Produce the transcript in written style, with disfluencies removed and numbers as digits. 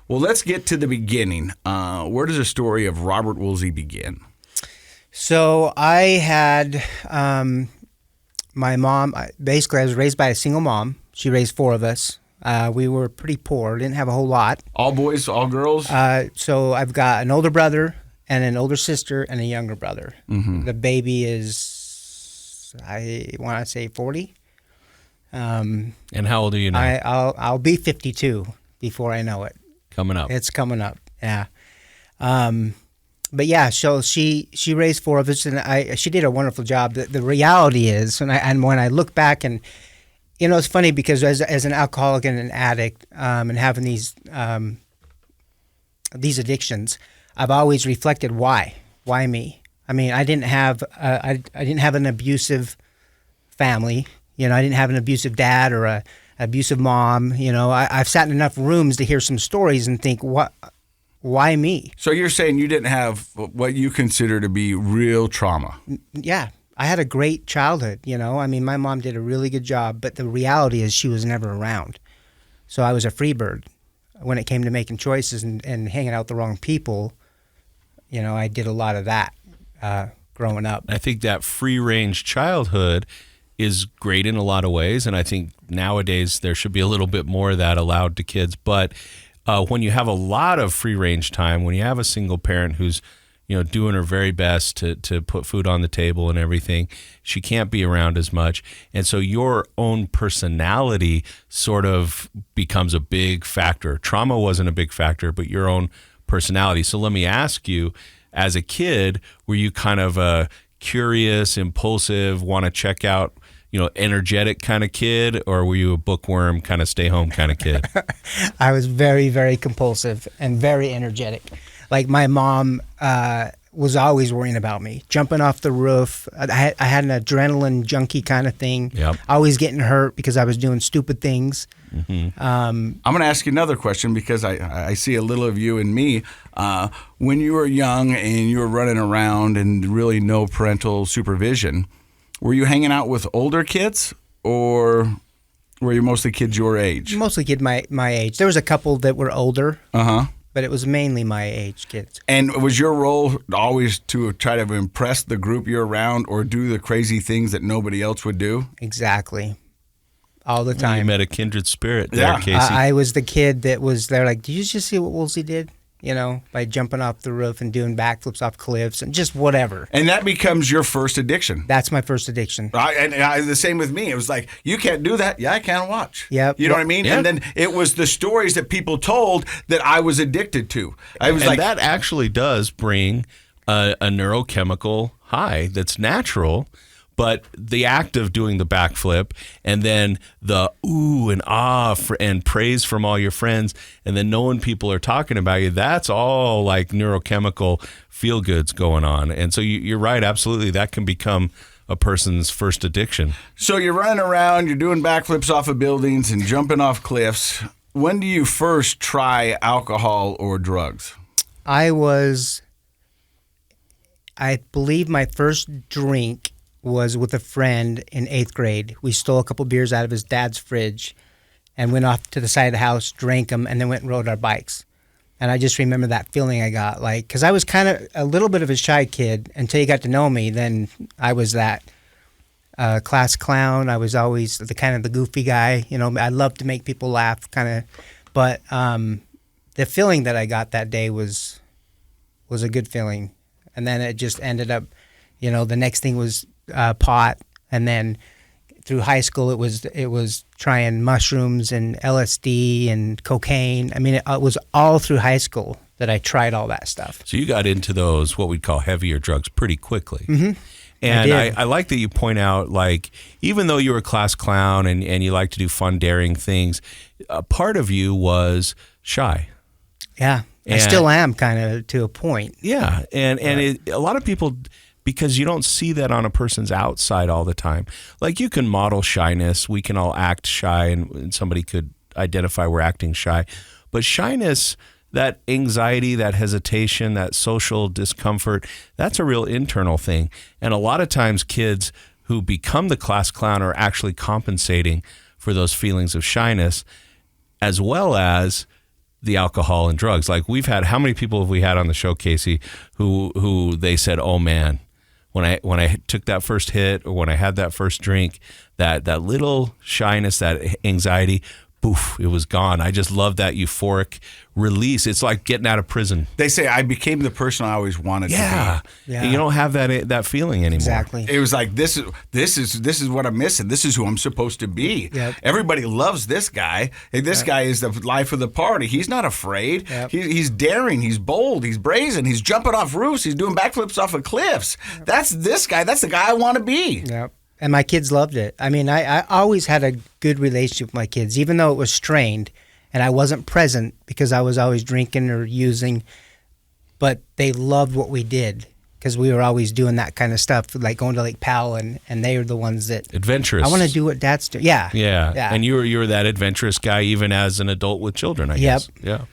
Well, let's get to the beginning. Where does the story of Robert Woolsey begin? So I had my mom. Basically, I was raised by a single mom. She raised 4 of us. We were pretty poor. Didn't have a whole lot. All boys, all girls? So I've got an older brother and an older sister and a younger brother. Mm-hmm. The baby is, I want to say 40. And how old are you now? I'll be 52 before I know it. Coming up. It's coming up, yeah. But yeah, so she raised 4 of us, and she did a wonderful job. The reality is, and when I look back, and it's funny because as an alcoholic and an addict, and having these addictions, I've always reflected why me. I mean, I didn't have an abusive family. I didn't have an abusive dad or a abusive mom. I've sat in enough rooms to hear some stories and think, why me? So you're saying you didn't have what you consider to be real trauma? Yeah. I had a great childhood, I mean, my mom did a really good job, but the reality is she was never around. So I was a freebird when it came to making choices and hanging out with the wrong people. I did a lot of that growing up. I think that free-range childhood is great in a lot of ways, and I think nowadays there should be a little bit more of that allowed to kids. But when you have a lot of free-range time, when you have a single parent who's doing her very best to put food on the table and everything, she can't be around as much. And so your own personality sort of becomes a big factor. Trauma wasn't a big factor, but your own personality. So let me ask you, as a kid, were you kind of a curious, impulsive, want to check out, energetic kind of kid, or were you a bookworm, kind of stay home kind of kid? I was very, very compulsive and very energetic. Like my mom was always worrying about me, jumping off the roof. I had an adrenaline junkie kind of thing. Yep. Always getting hurt because I was doing stupid things. Mm-hmm. I'm going to ask you another question because I see a little of you in me. When you were young and you were running around and really no parental supervision, were you hanging out with older kids or were you mostly kids your age? Mostly kids my age. There was a couple that were older. Uh-huh. But it was mainly my age kids. And was your role always to try to impress the group you're around or do the crazy things that nobody else would do? Exactly. All the time. You met a kindred spirit there, Casey. I was the kid that was there like, did you just see what Woolsey did? By jumping off the roof and doing backflips off cliffs and just whatever. And that becomes your first addiction. That's my first addiction. The same with me. It was like, you can't do that. Yeah, I can't watch. Yep. You know what I mean? Yep. And then it was the stories that people told that I was addicted to. That actually does bring a neurochemical high that's natural. But the act of doing the backflip and then the ooh and ah and praise from all your friends and then knowing people are talking about you, that's all like neurochemical feel-goods going on. And so you're right, absolutely, that can become a person's first addiction. So you're running around, you're doing backflips off of buildings and jumping off cliffs. When do you first try alcohol or drugs? I believe my first drink was with a friend in 8th grade. We stole a couple beers out of his dad's fridge and went off to the side of the house, drank them, and then went and rode our bikes. And I just remember that feeling I got, because I was kind of a little bit of a shy kid until you got to know me. Then I was that class clown. I was always the kind of the goofy guy. I loved to make people laugh, kind of. But the feeling that I got that day was a good feeling. And then it just ended up, the next thing was pot, and then through high school it was trying mushrooms and LSD and cocaine. I mean, it was all through high school that I tried all that stuff. So you got into those what we'd call heavier drugs pretty quickly. Mm-hmm. And I like that you point out, even though you were a class clown and you like to do fun, daring things, a part of you was shy. Yeah, I still am kind of to a point. Yeah, and a lot of people, because you don't see that on a person's outside all the time. Like you can model shyness. We can all act shy and somebody could identify we're acting shy. But shyness, that anxiety, that hesitation, that social discomfort, that's a real internal thing. And a lot of times kids who become the class clown are actually compensating for those feelings of shyness, as well as the alcohol and drugs. Like how many people have we had on the show, Casey, who they said, "Oh man, when I took that first hit or when I had that first drink, that little shyness, that anxiety, poof, it was gone. I just love that euphoric release. It's like getting out of prison." They say I became the person I always wanted to be. Yeah. You don't have that feeling anymore. Exactly. It was like this is what I'm missing. This is who I'm supposed to be. Yep. Everybody loves this guy. Hey, this guy is the life of the party. He's not afraid. Yep. He's daring. He's bold. He's brazen. He's jumping off roofs. He's doing backflips off of cliffs. That's this guy. That's the guy I want to be. Yep. And my kids loved it. I mean, I always had a good relationship with my kids, even though it was strained and I wasn't present because I was always drinking or using. But they loved what we did because we were always doing that kind of stuff, like going to Lake Powell, and they were the ones that Adventurous. I want to do what Dad's doing. Yeah. Yeah. And you were that adventurous guy even as an adult with children, I guess. Yep. Yeah.